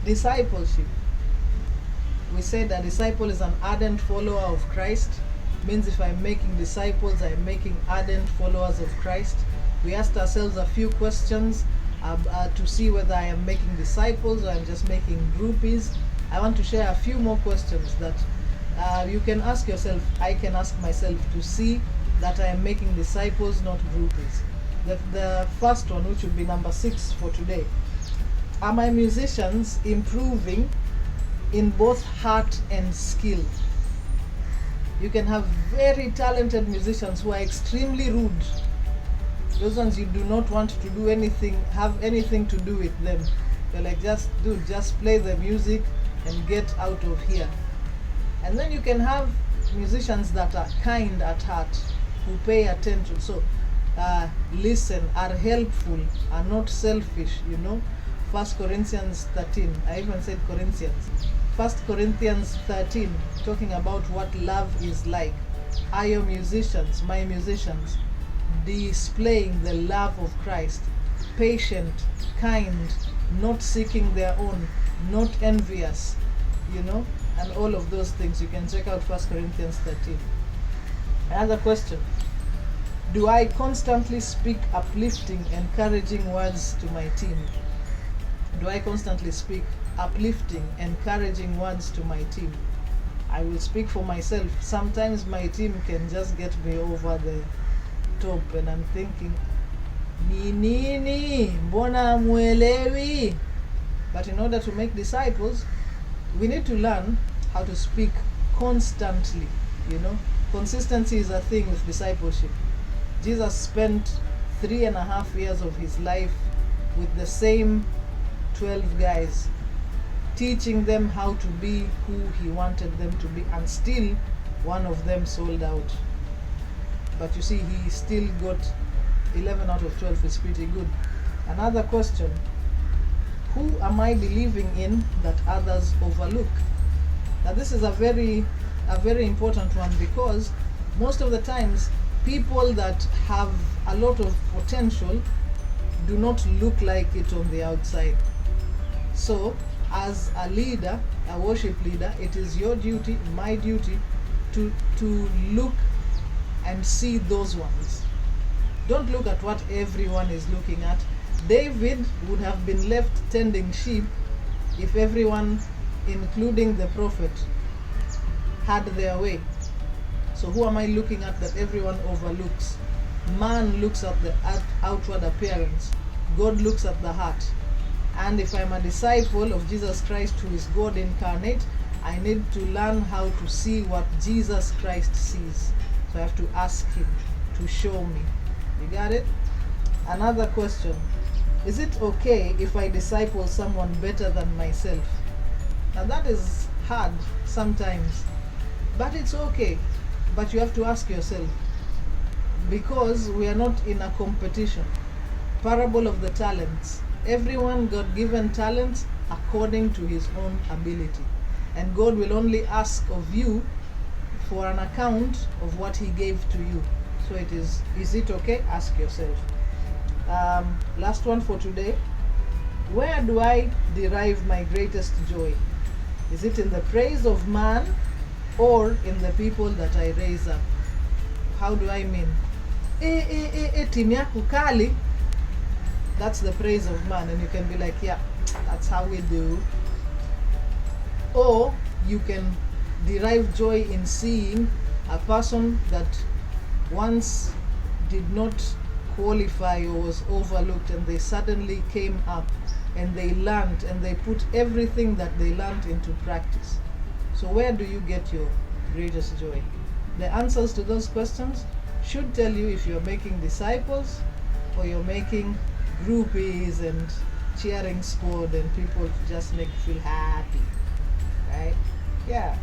Discipleship. We said a disciple is an ardent follower of Christ. Means if I'm making disciples, I'm making ardent followers of Christ. We asked ourselves a few questions to see whether I am making disciples or I'm just making groupies. I want to share a few more questions that you can ask yourself, I can ask myself, to see that I am making disciples, not groupies. The first one, which would be number 6 for today. Are my musicians improving in both heart and skill? You can have very talented musicians who are extremely rude. Those ones you do not want to do anything, have anything to do with them. You're like, just play the music and get out of here. And then you can have musicians that are kind at heart, who pay attention. So listen, are helpful, are not selfish, 1 Corinthians 13. I even said Corinthians. 1 Corinthians 13, talking about what love is like. Are your musicians, my musicians, displaying the love of Christ? Patient, kind, not seeking their own, not envious, and all of those things. You can check out 1 Corinthians 13. Another question. Do I constantly speak uplifting, encouraging words to my team? Do I constantly speak uplifting, encouraging words to my team? I will speak for myself. Sometimes my team can just get me over the top and I'm thinking, ni nini, mbona muelewi? But in order to make disciples, we need to learn how to speak constantly. Consistency is a thing with discipleship. Jesus spent 3.5 years of his life with the same 12 guys, teaching them how to be who he wanted them to be, and still one of them sold out. But you see, he still got 11 out of 12 is pretty good. Another question. Who am I believing in that others overlook? Now this is a very important one, because most of the times people that have a lot of potential do not look like it on the outside. So as a leader, a worship leader, it is your duty, my duty, to look and see those ones. Don't look at what everyone is looking at. David would have been left tending sheep if everyone, including the prophet, had their way. So who am I looking at that everyone overlooks? Man looks at the outward appearance. God looks at the heart. And if I'm a disciple of Jesus Christ, who is God incarnate, I need to learn how to see what Jesus Christ sees. So I have to ask him to show me. You got it? Another question. Is it okay if I disciple someone better than myself? Now that is hard sometimes, but it's okay. But you have to ask yourself, because we are not in a competition. Parable of the talents. Everyone got given talents according to his own ability. And God will only ask of you for an account of what he gave to you. So is it okay? Ask yourself. Last one for today. Where do I derive my greatest joy? Is it in the praise of man or in the people that I raise up? How do I mean? Timu yako kali. That's the praise of man, and you can be like, yeah, that's how we do. Or you can derive joy in seeing a person that once did not qualify or was overlooked, and they suddenly came up and they learned and they put everything that they learned into practice. So where do you get your greatest joy? The answers to those questions should tell you if you're making disciples or you're making groupies and cheering squad and people to just make you feel happy, right? Yeah.